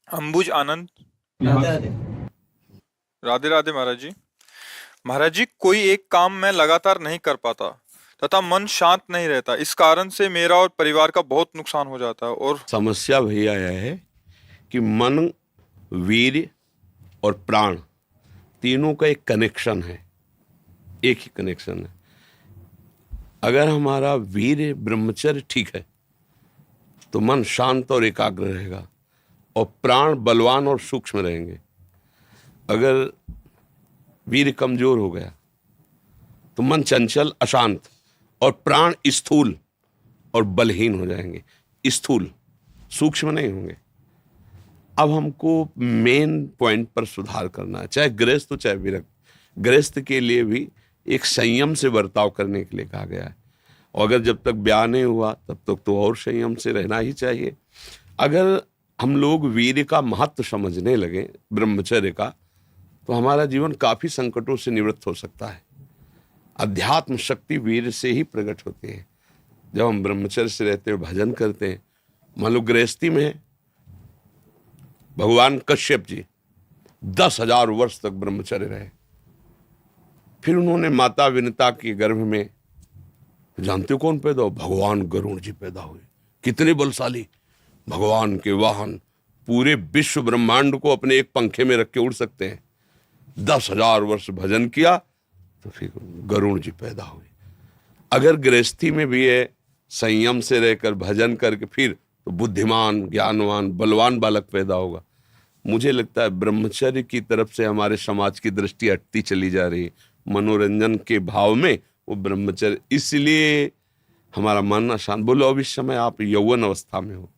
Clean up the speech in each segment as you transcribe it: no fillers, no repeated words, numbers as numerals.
अंबुज आनंद। राधे राधे। राधे राधे महाराज जी। महाराज जी, कोई एक काम मैं लगातार नहीं कर पाता तथा मन शांत नहीं रहता। इस कारण से मेरा और परिवार का बहुत नुकसान हो जाता है। और समस्या भैया यह है कि मन, वीर्य और प्राण तीनों का एक कनेक्शन है, एक ही कनेक्शन है। अगर हमारा वीर्य ब्रह्मचर्य ठीक है तो मन शांत और एकाग्र रहेगा और प्राण बलवान और सूक्ष्म रहेंगे। अगर वीर्य कमजोर हो गया तो मन चंचल, अशांत और प्राण स्थूल और बलहीन हो जाएंगे। स्थूल, सूक्ष्म नहीं होंगे। अब हमको मेन पॉइंट पर सुधार करना है, चाहे गृहस्थ हो चाहे विरक्त। गृहस्थ के लिए भी एक संयम से बर्ताव करने के लिए कहा गया है, और अगर जब तक ब्याह नहीं हुआ तब तक तो और संयम से रहना ही चाहिए। अगर हम लोग वीर्य का महत्व समझने लगे, ब्रह्मचर्य का, तो हमारा जीवन काफी संकटों से निवृत्त हो सकता है। अध्यात्म शक्ति वीर्य से ही प्रकट होती है। जब हम ब्रह्मचर्य से रहते हैं, भजन करते हैं, मान लो गृहस्थी में है, भगवान कश्यप जी 10,000 वर्ष तक ब्रह्मचर्य रहे। फिर उन्होंने माता विनता के गर्भ में, जानते हो कौन पैदा हो? भगवान गरुण जी पैदा हुए। कितने बलशाली, भगवान के वाहन, पूरे विश्व ब्रह्मांड को अपने एक पंखे में रख के उड़ सकते हैं। 10,000 वर्ष भजन किया तो फिर गरुण जी पैदा हुए। अगर गृहस्थी में भी है, संयम से रहकर भजन करके, फिर तो बुद्धिमान, ज्ञानवान, बलवान बालक पैदा होगा। मुझे लगता है ब्रह्मचर्य की तरफ से हमारे समाज की दृष्टि हटती चली जा रही है। मनोरंजन के भाव में वो ब्रह्मचर्य, इसलिए हमारा मन अशांत। बोलो अब इस समय आप यौवन अवस्था में हो,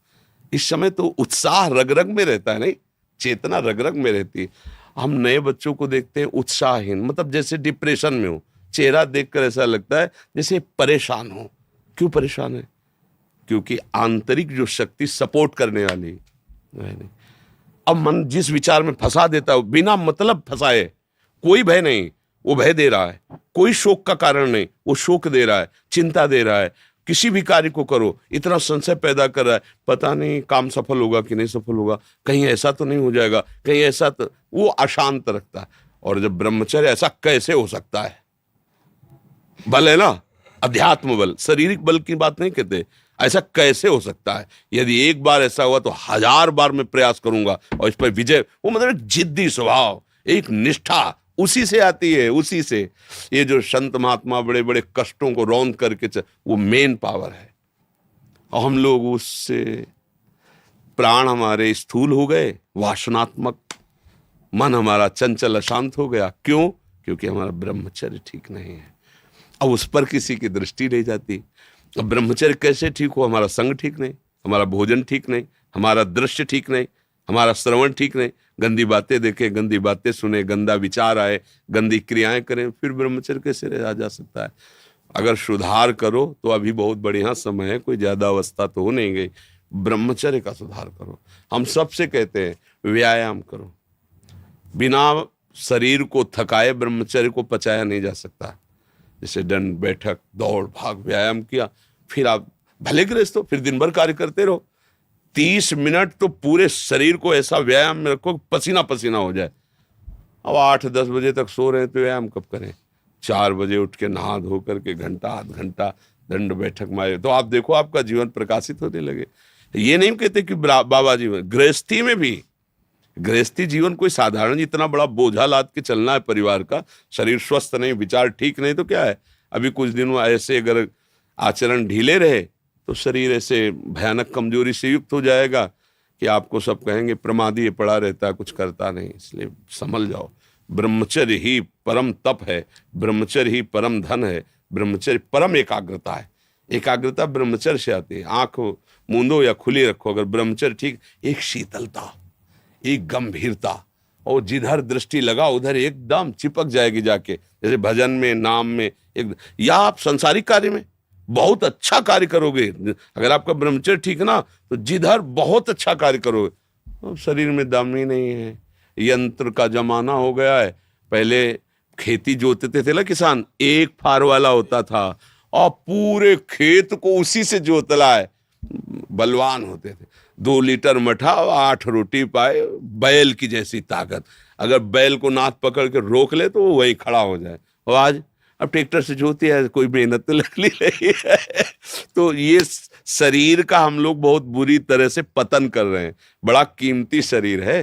इस समय तो उत्साह रग रग में रहता है, नहीं, चेतना रग रग में रहती है। हम नए बच्चों को देखते हैं उत्साहहीन, मतलब जैसे डिप्रेशन में हो। चेहरा देखकर ऐसा लगता है जैसे परेशान हो। क्यों परेशान है? क्योंकि आंतरिक जो शक्ति सपोर्ट करने वाली नहीं। अब मन जिस विचार में फंसा देता है, बिना मतलब फंसाए, कोई भय नहीं, वो भय दे रहा है। कोई शोक का कारण नहीं, वो शोक दे रहा है, चिंता दे रहा है। किसी भी कार्य को करो, इतना संशय पैदा कर रहा है, पता नहीं काम सफल होगा कि नहीं सफल होगा, कहीं ऐसा तो नहीं हो जाएगा, कहीं ऐसा तो, वो अशांत रखता है। और जब ब्रह्मचर्य, ऐसा कैसे हो सकता है? बल है ना, अध्यात्म बल, शारीरिक बल की बात नहीं कहते। ऐसा कैसे हो सकता है? यदि एक बार ऐसा हुआ तो 1000 बार मैं प्रयास करूंगा और इस पर विजय। वो मतलब जिद्दी स्वभाव, एक निष्ठा, उसी से आती है, उसी से। ये जो संत महात्मा बड़े बड़े कष्टों को रौंद करके वो मेन पावर है। और हम लोग उससे, प्राण हमारे स्थूल हो गए, वासनात्मक, मन हमारा चंचल अशांत हो गया। क्यों? क्योंकि हमारा ब्रह्मचर्य ठीक नहीं है। अब उस पर किसी की दृष्टि नहीं जाती। अब ब्रह्मचर्य कैसे ठीक हो? हमारा संग ठीक नहीं, हमारा भोजन ठीक नहीं, हमारा दृश्य ठीक नहीं, हमारा श्रवण ठीक नहीं, गंदी बातें देखें, गंदी बातें सुने, गंदा विचार आए, गंदी क्रियाएं करें, फिर ब्रह्मचर्य कैसे रहा जा सकता है? अगर सुधार करो तो अभी बहुत बढ़िया समय है, कोई ज्यादा अवस्था तो हो नहीं गई। ब्रह्मचर्य का सुधार करो। हम सबसे कहते हैं व्यायाम करो। बिना शरीर को थकाए ब्रह्मचर्य को पचाया नहीं जा सकता। जैसे दंड बैठक, दौड़ भाग, व्यायाम किया, फिर आप भले गृहस्थ हो, फिर दिन भर कार्य करते रहो। 30 मिनट तो पूरे शरीर को ऐसा व्यायाम में रखो पसीना पसीना हो जाए। अब 8-10 बजे तक सो रहे हैं तो व्यायाम कब करें? 4 बजे उठ के नहा धो करके घंटा आध घंटा दंड बैठक मारे तो आप देखो आपका जीवन प्रकाशित होने लगे। ये नहीं कहते कि बाबा जीवन, गृहस्थी में भी, गृहस्थी जीवन कोई साधारण इतना बड़ा बोझा लाद के चलना है परिवार का। शरीर स्वस्थ नहीं, विचार ठीक नहीं तो क्या है? अभी कुछ दिनों ऐसे अगर आचरण ढीले रहे तो शरीर ऐसे भयानक कमजोरी से युक्त हो जाएगा कि आपको सब कहेंगे प्रमादी ये पड़ा रहता है, कुछ करता नहीं। इसलिए संभल जाओ। ब्रह्मचर्य ही परम तप है, ब्रह्मचर्य ही परम धन है, ब्रह्मचर्य परम एकाग्रता है। एकाग्रता ब्रह्मचर्य से आती है। आंख मूंदो या खुली रखो, अगर ब्रह्मचर्य ठीक, एक शीतलता, एक गंभीरता, और जिधर दृष्टि लगा उधर एकदम चिपक जाएगी जाके। जैसे भजन में, नाम में, एक, या आप संसारिक कार्य में बहुत अच्छा कार्य करोगे। अगर आपका ब्रह्मचर्य ठीक ना तो जिधर बहुत अच्छा कार्य करोगे। तो शरीर में दम ही नहीं है। यंत्र का जमाना हो गया है। पहले खेती जोतते थे ना किसान, एक फार वाला होता था और पूरे खेत को उसी से जोतला है, बलवान होते थे। 2 लीटर मठा और 8 रोटी पाए, बैल की जैसी ताकत। अगर बैल को नाथ पकड़ के रोक ले तो वो वहीं खड़ा हो जाए। और आज अब ट्रैक्टर से जोती है, कोई मेहनत तो लग नहीं रही है। तो ये शरीर का हम लोग बहुत बुरी तरह से पतन कर रहे हैं। बड़ा कीमती शरीर है,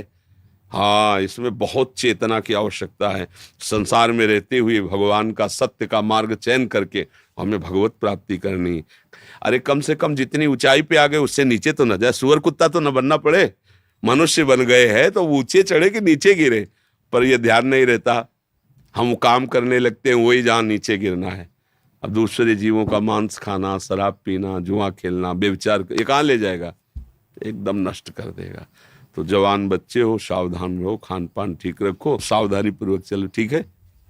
हाँ, इसमें बहुत चेतना की आवश्यकता है। संसार में रहते हुए भगवान का सत्य का मार्ग चयन करके हमें भगवत प्राप्ति करनी। अरे कम से कम जितनी ऊंचाई पे आ गए उससे नीचे तो न जाए। सुअर कुत्ता तो न बनना पड़े, मनुष्य बन गए हैं तो ऊंचे चढ़े कि नीचे गिरे, पर ये ध्यान नहीं रहता। हम काम करने लगते हैं वही जहाँ नीचे गिरना है। अब दूसरे जीवों का मांस खाना, शराब पीना, जुआ खेलना, व्यभिचार, ये कहाँ ले जाएगा? एकदम नष्ट कर देगा। तो जवान बच्चे हो, सावधान रहो, खान पान ठीक रखो, सावधानी पूर्वक चलो, ठीक है।